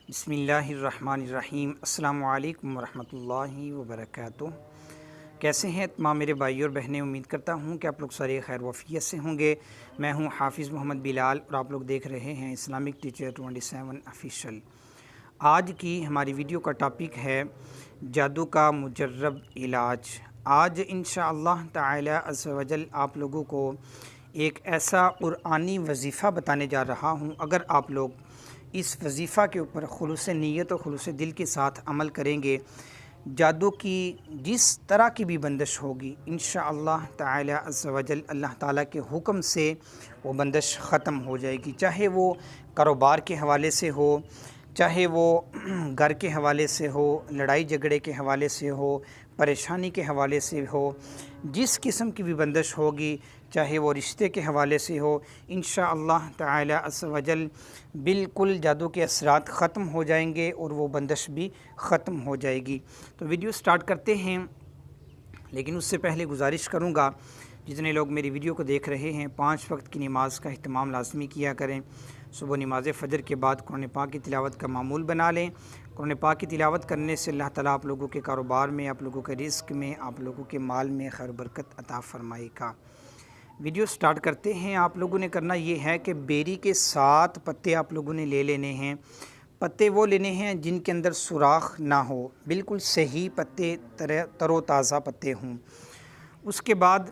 بسم اللہ الرحمن الرحیم۔ السلام علیکم ورحمۃ اللہ وبرکاتہ۔ کیسے ہیں تمام میرے بھائی اور بہنیں؟ امید کرتا ہوں کہ آپ لوگ سارے خیر وفیت سے ہوں گے۔ میں ہوں حافظ محمد بلال اور آپ لوگ دیکھ رہے ہیں اسلامک ٹیچر 27 آفیشیل۔ آج کی ہماری ویڈیو کا ٹاپک ہے جادو کا مجرب علاج۔ آج انشاءاللہ تعالی عز و جل آپ لوگوں کو ایک ایسا قرآنی وظیفہ بتانے جا رہا ہوں، اگر آپ لوگ اس وظیفہ کے اوپر خلوص نیت اور خلوص دل کے ساتھ عمل کریں گے، جادو کی جس طرح کی بھی بندش ہوگی انشاءاللہ تعالی عز و جل اللہ تعالیٰ کے حکم سے وہ بندش ختم ہو جائے گی، چاہے وہ کاروبار کے حوالے سے ہو، چاہے وہ گھر کے حوالے سے ہو، لڑائی جھگڑے کے حوالے سے ہو، پریشانی کے حوالے سے ہو، جس قسم کی بھی بندش ہوگی، چاہے وہ رشتے کے حوالے سے ہو، انشاءاللہ تعالی عز و جل بالکل جادو کے اثرات ختم ہو جائیں گے اور وہ بندش بھی ختم ہو جائے گی۔ تو ویڈیو سٹارٹ کرتے ہیں، لیکن اس سے پہلے گزارش کروں گا جتنے لوگ میری ویڈیو کو دیکھ رہے ہیں 5 وقت کی نماز کا اہتمام لازمی کیا کریں۔ صبح نماز فجر کے بعد قرآن پاک کی تلاوت کا معمول بنا لیں۔ قرآن پاک کی تلاوت کرنے سے اللہ تعالیٰ آپ لوگوں کے کاروبار میں، آپ لوگوں کے رزق میں، آپ لوگوں کے مال میں خیر برکت عطا فرمائے گا۔ ویڈیو سٹارٹ کرتے ہیں۔ آپ لوگوں نے کرنا یہ ہے کہ بیری کے 7 پتے آپ لوگوں نے لے لینے ہیں۔ پتے وہ لینے ہیں جن کے اندر سوراخ نہ ہو، بالکل صحیح پتے، تر و تازہ پتے ہوں۔ اس کے بعد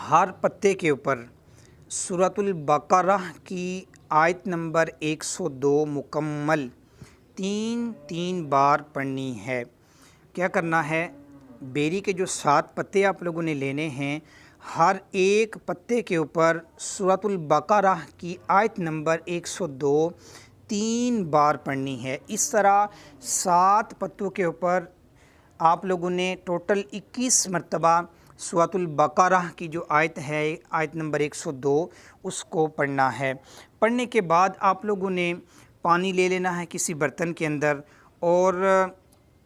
ہر پتے کے اوپر سورۃ البقرہ کی آیت نمبر 102 مکمل 3 بار پڑھنی ہے۔ کیا کرنا ہے؟ بیری کے جو 7 پتے آپ لوگوں نے لینے ہیں، ہر ایک پتے کے اوپر سورۃ البقرہ کی آیت نمبر 102 3 بار پڑھنی ہے۔ اس طرح 7 پتوں کے اوپر آپ لوگوں نے ٹوٹل 21 مرتبہ سورۃ البقرہ کی جو آیت ہے، آیت نمبر 102، اس کو پڑھنا ہے۔ پڑھنے کے بعد آپ لوگوں نے پانی لے لینا ہے کسی برتن کے اندر، اور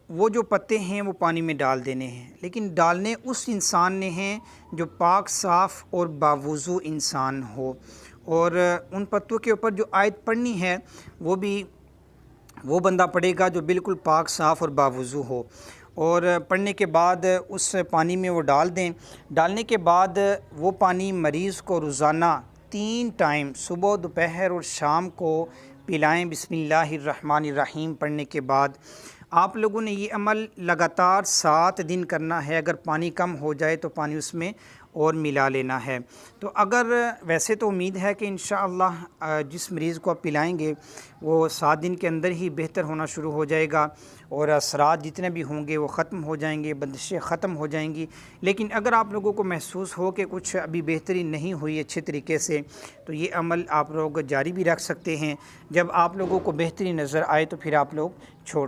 وہ جو پتے ہیں وہ پانی میں ڈال دینے ہیں، لیکن ڈالنے اس انسان نے ہیں جو پاک صاف اور باوضو انسان ہو، اور ان پتوں کے اوپر جو آیت پڑھنی ہے وہ بھی وہ بندہ پڑھے گا جو بالکل پاک صاف اور باوضو ہو۔ اور پڑھنے کے بعد اس پانی میں وہ ڈال دیں۔ ڈالنے کے بعد وہ پانی مریض کو روزانہ 3 ٹائم صبح، دوپہر اور شام کو پلائیں۔ بسم اللہ الرحمن الرحیم پڑھنے کے بعد آپ لوگوں نے یہ عمل لگاتار 7 دن کرنا ہے۔ اگر پانی کم ہو جائے تو پانی اس میں اور ملا لینا ہے۔ تو اگر ویسے تو امید ہے کہ انشاءاللہ جس مریض کو آپ پلائیں گے وہ 7 دن کے اندر ہی بہتر ہونا شروع ہو جائے گا، اور اثرات جتنے بھی ہوں گے وہ ختم ہو جائیں گے، بندشیں ختم ہو جائیں گی۔ لیکن اگر آپ لوگوں کو محسوس ہو کہ کچھ ابھی بہتری نہیں ہوئی اچھے طریقے سے، تو یہ عمل آپ لوگ جاری بھی رکھ سکتے ہیں۔ جب آپ لوگوں کو بہتری نظر آئے تو پھر آپ لوگ چھوڑ